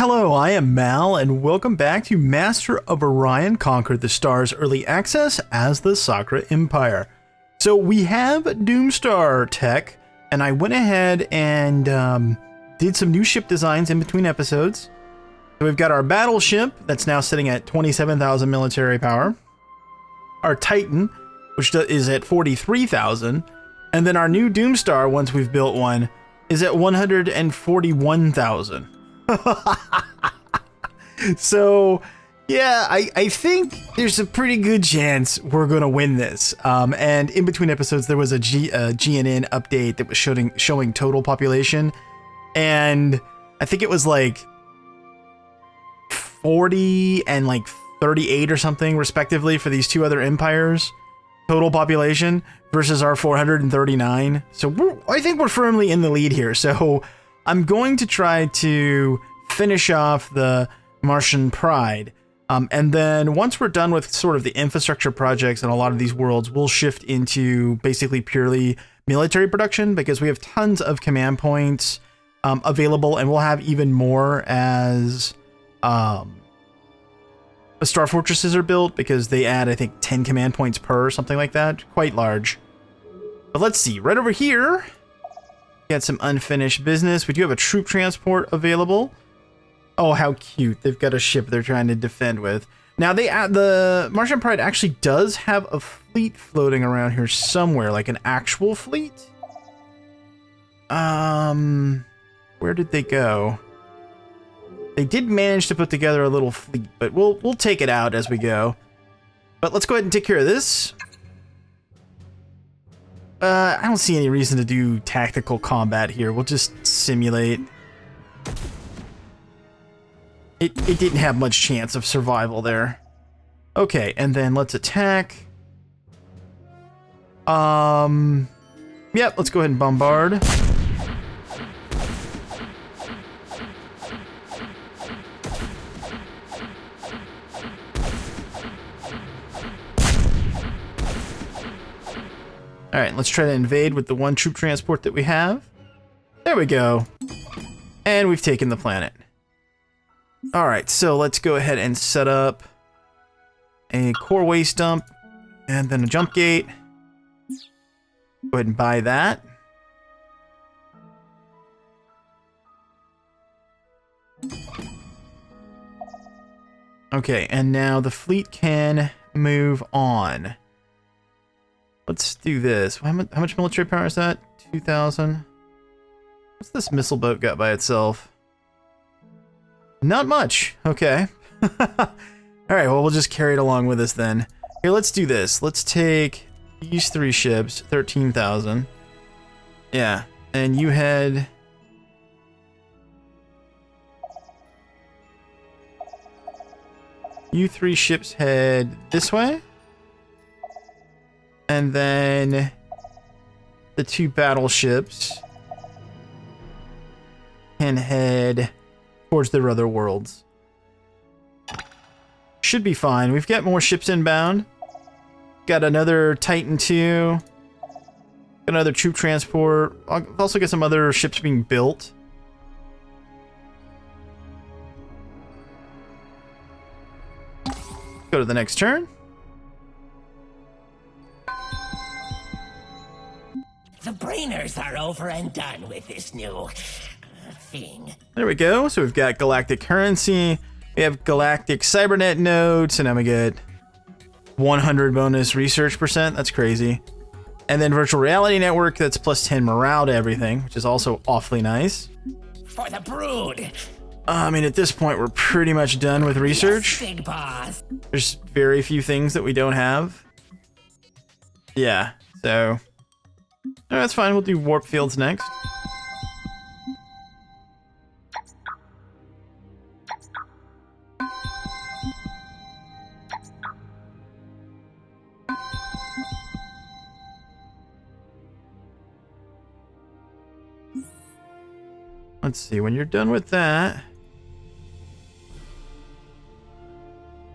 Hello, I am Mal, and welcome back to Master of Orion Conquer the Stars Early Access as the Sakkra Empire. So we have Doomstar tech, and I went ahead and did some new ship designs in between episodes. So we've got our battleship that's now sitting at 27,000 military power, our Titan, which is at 43,000, and then our new Doomstar, once we've built one, is at 141,000. So, yeah, I think there's a pretty good chance we're going to win this. And in between episodes, there was a GNN update that was showing total population. And I think it was like 40 and like 38 or something, respectively, for these two other empires. Total population versus our 439. So I think we're firmly in the lead here. So I'm going to try to finish off the Martian Pride. And then once we're done with sort of the infrastructure projects in a lot of these worlds, we'll shift into basically purely military production because we have tons of command points available, and we'll have even more as the Star Fortresses are built because they add, I think, 10 command points per, something like that. Quite large. But let's see, right over here, got some unfinished business. We do have a troop transport available. Oh, how cute. They've got a ship they're trying to defend with. Now, the Martian Pride actually does have a fleet floating around here somewhere, like an actual fleet. Where did they go? They did manage to put together a little fleet, but we'll take it out as we go. But let's go ahead and take care of this. I don't see any reason to do tactical combat here. We'll just simulate. It didn't have much chance of survival there. Okay, and then let's attack. Yep, let's go ahead and bombard. All right, let's try to invade with the one troop transport that we have. There we go. And we've taken the planet. All right, so let's go ahead and set up a core waste dump and then a jump gate. Go ahead and buy that. Okay, and now the fleet can move on. Let's do this. How much military power is that? 2,000. What's this missile boat got by itself? Not much. Okay. All right, well, we'll just carry it along with us then. Here, let's do this. Let's take these three ships, 13,000. Yeah, and you head... You three ships head this way. And then the two battleships can head towards their other worlds. Should be fine. We've got more ships inbound. Got another Titan 2. Got another troop transport. I've also got some other ships being built. Go to the next turn. The brainers are over and done with this new thing. There we go. So we've got galactic currency. We have galactic cybernet nodes, and now we get 100 bonus research percent. That's crazy. And then virtual reality network, that's plus 10 morale to everything, which is also awfully nice. For the brood. I mean, at this point, we're pretty much done with research. Yes, big boss. There's very few things that we don't have. Yeah, so... No, that's fine. We'll do warp fields next. Let's see. When you're done with that...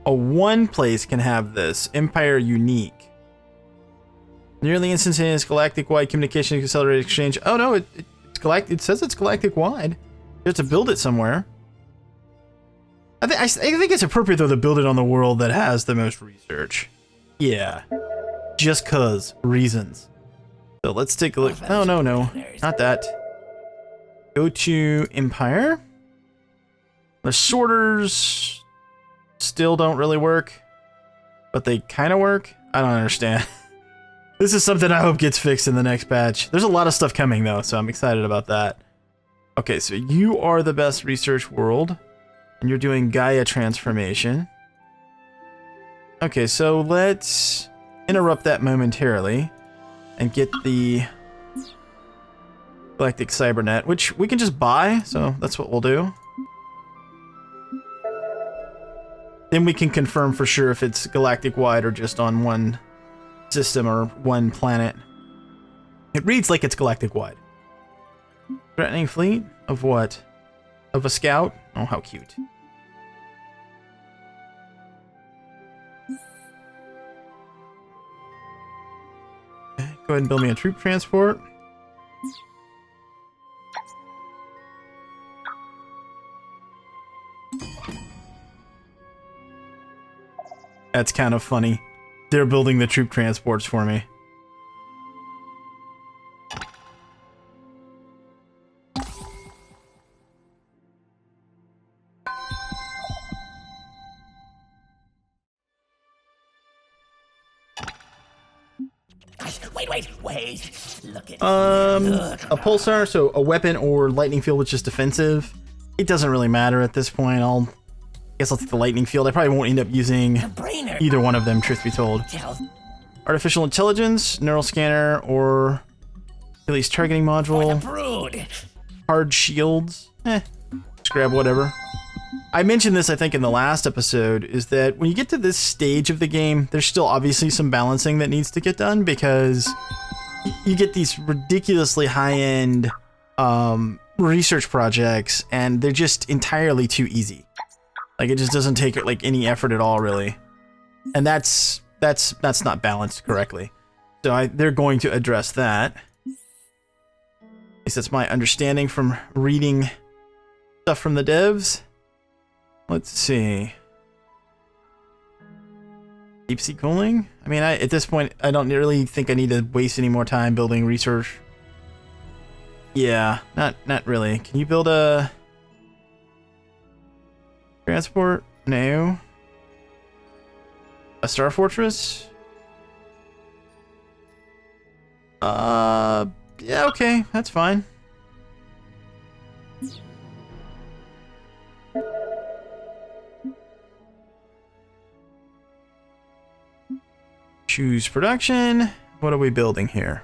one place can have this. Empire Unique. Nearly instantaneous galactic-wide communication accelerated exchange. Oh no, it's galactic. It says it's galactic-wide. You have to build it somewhere. I think it's appropriate, though, to build it on the world that has the most research. Yeah. Just 'cause. Reasons. So let's take a look. Oh, no, not that. Go to Empire. The sorters still don't really work, but they kind of work. I don't understand. This is something I hope gets fixed in the next patch. There's a lot of stuff coming, though, so I'm excited about that. Okay, so you are the best research world, and you're doing Gaia transformation. Okay, so let's interrupt that momentarily and get the Galactic Cybernet, which we can just buy, so that's what we'll do. Then we can confirm for sure if it's galactic-wide or just on one system or one planet. It reads like it's galactic-wide. Threatening fleet? Of what? Of a scout? Oh, how cute. Okay, go ahead and build me a troop transport. That's kind of funny. They're building the troop transports for me. Wait. Look at a pulsar, so a weapon or lightning field which is defensive. It doesn't really matter at this point. I guess I'll take the lightning field. I probably won't end up using either one of them, truth be told. Artificial intelligence, neural scanner, or at least targeting module. Hard shields. Just grab whatever. I mentioned this, I think, in the last episode, is that when you get to this stage of the game, there's still obviously some balancing that needs to get done, because you get these ridiculously high-end research projects, and they're just entirely too easy. Like, it just doesn't take like any effort at all, really. And that's not balanced correctly. So they're going to address that. At least that's my understanding from reading stuff from the devs. Let's see. Deep sea cooling? I mean, at this point, I don't really think I need to waste any more time building research. Yeah, not really. Can you build a transport? No. A star fortress? Yeah, okay, that's fine. Choose production. What are we building here?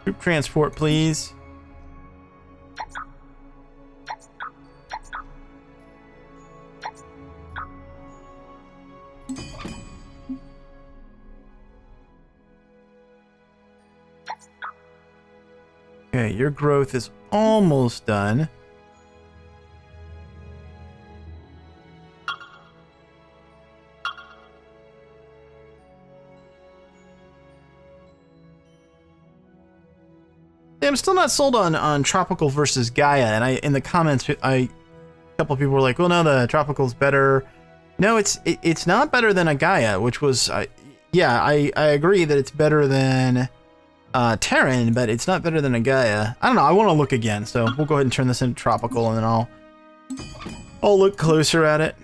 Troop transport, please. Okay, your growth is almost done. Yeah, I'm still not sold on tropical versus Gaia, and in the comments, a couple of people were like, "Well, no, the tropical's better." No, it's not better than a Gaia, which was, yeah, I agree that it's better than Terran, but it's not better than a Gaia. I don't know. I want to look again, so we'll go ahead and turn this into tropical, and then I'll look closer at it.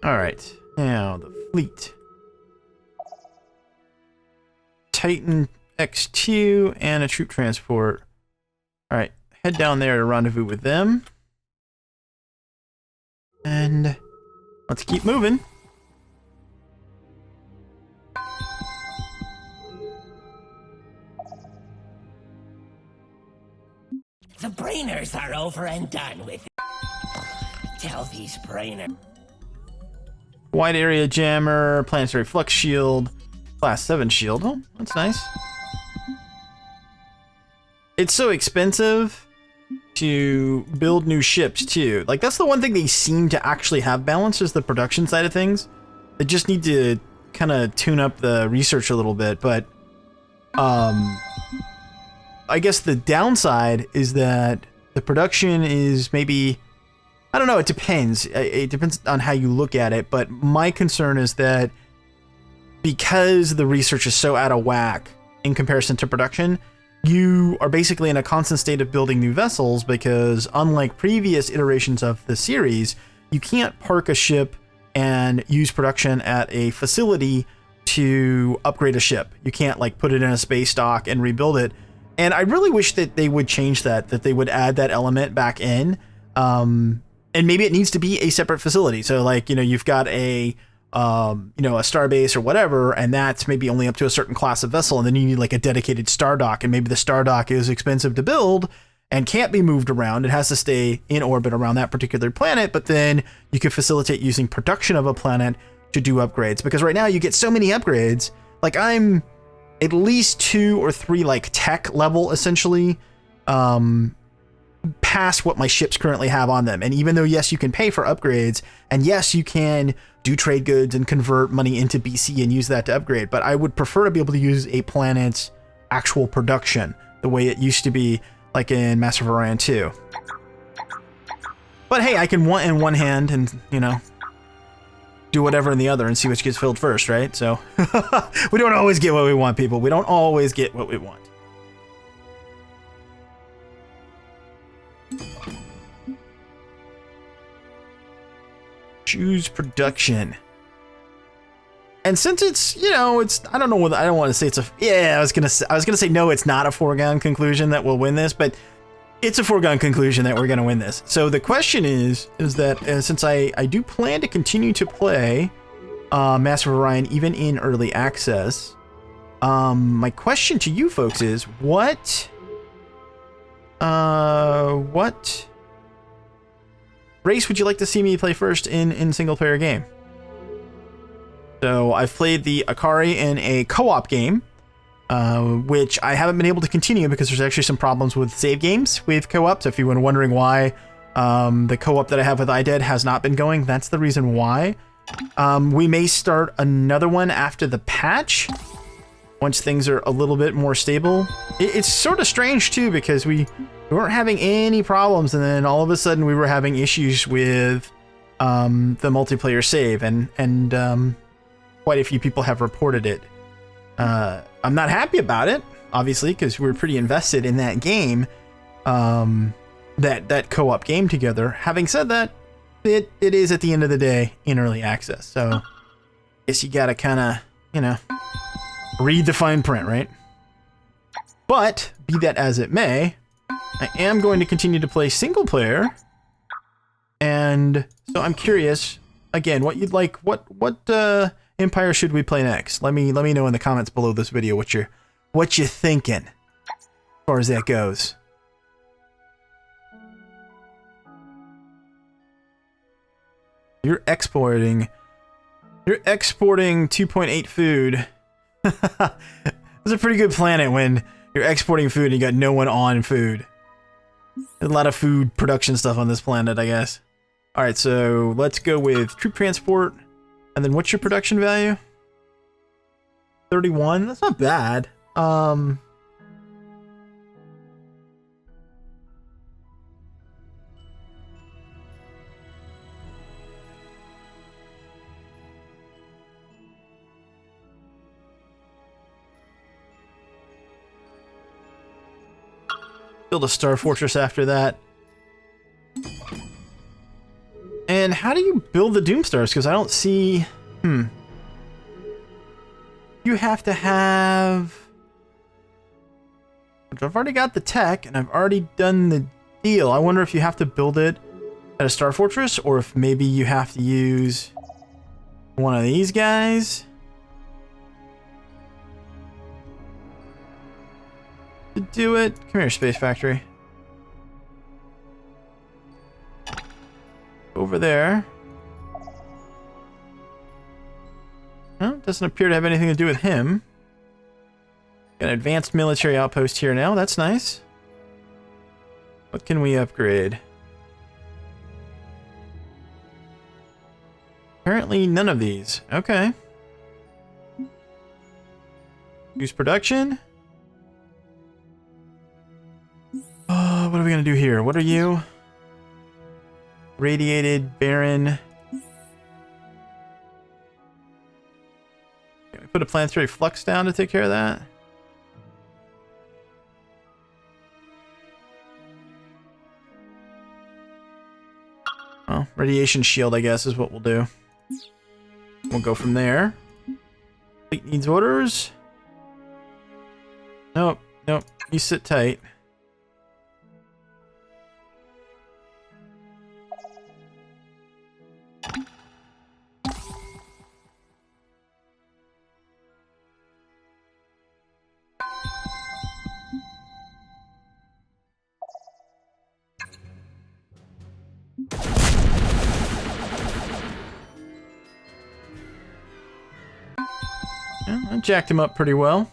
All right, now the fleet. Titan X2 and a troop transport. All right, head down there to rendezvous with them. And let's keep moving. The brainers are over and done with it. Tell these brainers. Wide area jammer, planetary flux shield, class 7 shield. Oh, that's nice. It's so expensive to build new ships too. Like, that's the one thing they seem to actually have balanced, is the production side of things. They just need to kind of tune up the research a little bit, but I guess the downside is that the production is maybe, I don't know, it depends. It depends on how you look at it, but my concern is that because the research is so out of whack in comparison to production, you are basically in a constant state of building new vessels, because unlike previous iterations of the series, you can't park a ship and use production at a facility to upgrade a ship. You can't like put it in a space dock and rebuild it. And I really wish that they would change that they would add that element back in. And maybe it needs to be a separate facility. So like, you know, you've got a a starbase or whatever, and that's maybe only up to a certain class of vessel, and then you need like a dedicated star dock, and maybe the star dock is expensive to build and can't be moved around. It has to stay in orbit around that particular planet, but then you can facilitate using production of a planet to do upgrades, because right now you get so many upgrades. Like, I'm at least 2 or 3 like tech level essentially past what my ships currently have on them. And even though, yes, you can pay for upgrades, and yes, you can do trade goods and convert money into BC and use that to upgrade, but I would prefer to be able to use a planet's actual production the way it used to be, like in Master of Orion II. But hey, I can want in one hand and, you know, do whatever in the other and see which gets filled first, right? So we don't always get what we want, people. We don't always get what we want. Choose production. And since it's, you know, it's, I don't know whether, I don't want to say it's a, yeah, I was gonna say no, it's not a foregone conclusion that we'll win this, but it's a foregone conclusion that we're gonna win this. So the question is that since I do plan to continue to play Master of Orion even in early access, my question to you folks is what race would you like to see me play first in single player game? So I've played the Akari in a co-op game, which I haven't been able to continue because there's actually some problems with save games with co-op. So if you were wondering why the co-op that I have with iDead has not been going, that's the reason why. We may start another one after the patch, once things are a little bit more stable. It's sort of strange too, because we weren't having any problems, and then all of a sudden we were having issues with the multiplayer save, and quite a few people have reported it. I'm not happy about it, obviously, because we're pretty invested in that game, that co-op game together. Having said that, it is at the end of the day in early access, so I guess you gotta kind of, you know, read the fine print, right? But be that as it may, I am going to continue to play single player, and so I'm curious again what you'd like. What Empire should we play next? Let me know in the comments below this video what you're thinking as far as that goes. You're exporting 2.8 food. It's a pretty good planet when you're exporting food and you got no one on food. There's a lot of food production stuff on this planet, I guess. All right, so let's go with troop transport. And then what's your production value? 31? That's not bad. Build a star fortress after that. And how do you build the Doomstars? Because I don't see... You have to have... I've already got the tech, and I've already done the deal. I wonder if you have to build it at a Star Fortress, or if maybe you have to use one of these guys to do it. Come here, Space Factory. over there. Well, doesn't appear to have anything to do with him. Got an advanced military outpost here now. That's nice. What can we upgrade? Apparently none of these. Okay. Use production. What are we going to do here? What are you? Radiated, barren. Can we put a planetary flux down to take care of that? Well, radiation shield, I guess, is what we'll do. We'll go from there. Fleet needs orders. Nope, nope. You sit tight. Yeah, I jacked him up pretty well.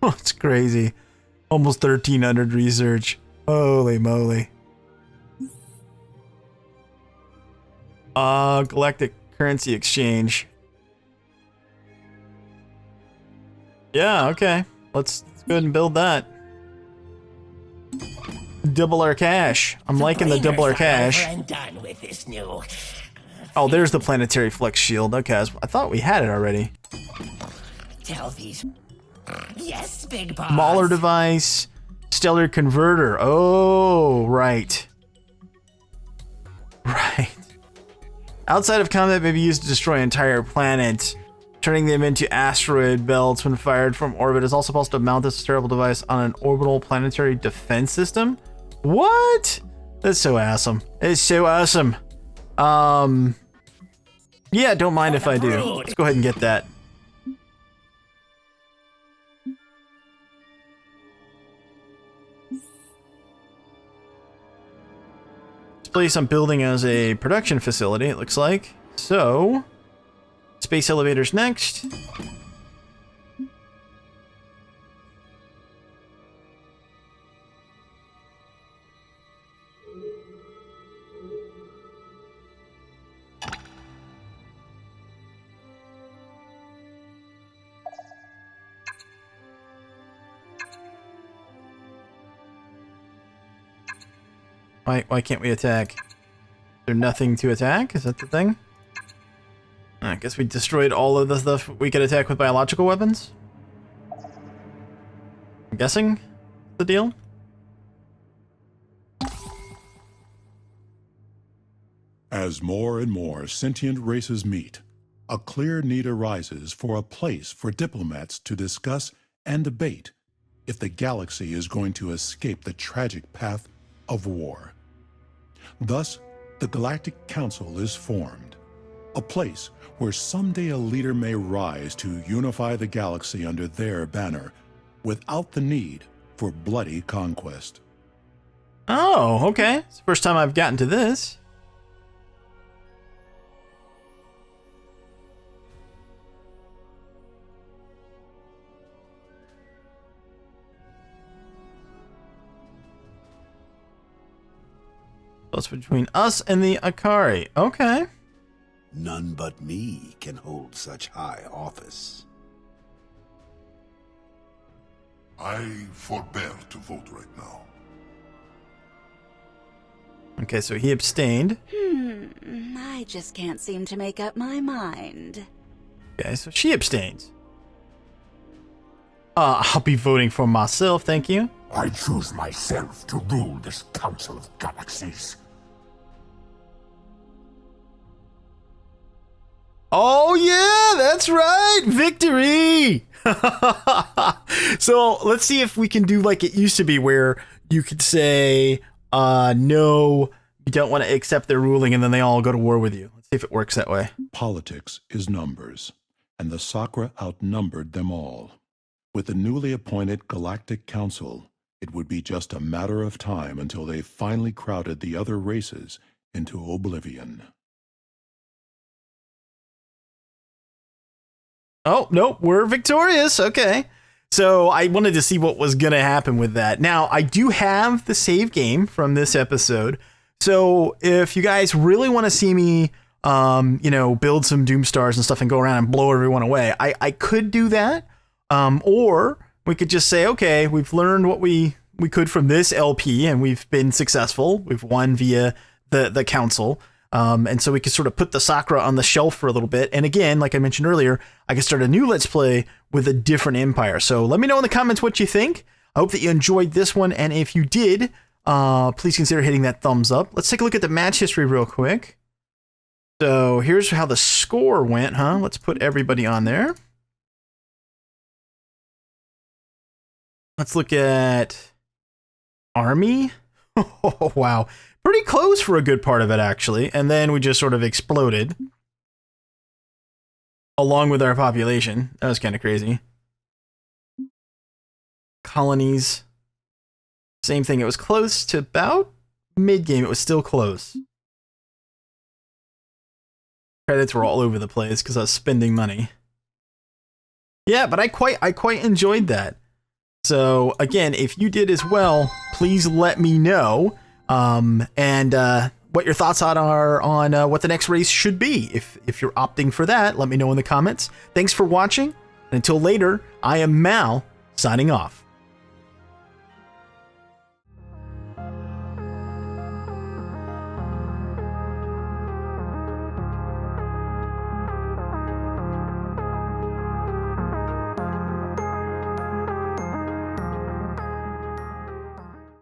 It's crazy. Almost 1,300 research. Holy moly. Galactic currency exchange. Yeah, okay. Let's go ahead and build that. Double our cash. I'm liking the double our cash. Done with this new Oh, there's the planetary flex shield. Okay, I thought we had it already. Tell these. Yes, big boss. Mauler device, stellar converter. Oh, right. Right. Outside of combat may be used to destroy entire planets, turning them into asteroid belts when fired from orbit. It's also possible to mount this terrible device on an orbital planetary defense system. What? That's so awesome. It's so awesome. Yeah, don't mind if I do. Let's go ahead and get that. Place I'm building as a production facility, it looks like. So, space elevators next. Why can't we attack? Is there nothing to attack? Is that the thing? I guess we destroyed all of the stuff we could attack with biological weapons? I'm guessing the deal? As more and more sentient races meet, a clear need arises for a place for diplomats to discuss and debate if the galaxy is going to escape the tragic path of war. Thus, the Galactic Council is formed, a place where someday a leader may rise to unify the galaxy under their banner without the need for bloody conquest. Oh, okay. It's the first time I've gotten to this. That's between us and the Akari. Okay. None but me can hold such high office. I forbear to vote right now. Okay, so he abstained. I just can't seem to make up my mind. Okay, so she abstains. I'll be voting for myself, thank you. I choose myself to rule this Council of Galaxies. Oh yeah, that's right, victory! So let's see if we can do like it used to be, where you could say, no, you don't want to accept their ruling, and then they all go to war with you. Let's see if it works that way. Politics is numbers, and the Sakkra outnumbered them all. With the newly appointed Galactic Council, it would be just a matter of time until they finally crowded the other races into oblivion. Oh, nope, we're victorious. Okay. So I wanted to see what was going to happen with that. Now, I do have the save game from this episode. So if you guys really want to see me, build some Doomstars and stuff and go around and blow everyone away, I could do that. Or we could just say, okay, we've learned what we could from this LP and we've been successful. We've won via the council. And so we could sort of put the Sakkra on the shelf for a little bit. And again, like I mentioned earlier, I could start a new Let's Play with a different empire. So let me know in the comments what you think. I hope that you enjoyed this one. And if you did, please consider hitting that thumbs up. Let's take a look at the match history real quick. So here's how the score went, huh? Let's put everybody on there. Let's look at Army. Oh, wow. Pretty close for a good part of it, actually. And then we just sort of exploded along with our population. That was kind of crazy. Colonies. Same thing. It was close to about mid-game. It was still close. Credits were all over the place because I was spending money. Yeah, but I quite enjoyed that. So again, if you did as well, please let me know. What your thoughts are on what the next race should be. If you're opting for that, let me know in the comments. Thanks for watching. And until later, I am Mal, signing off.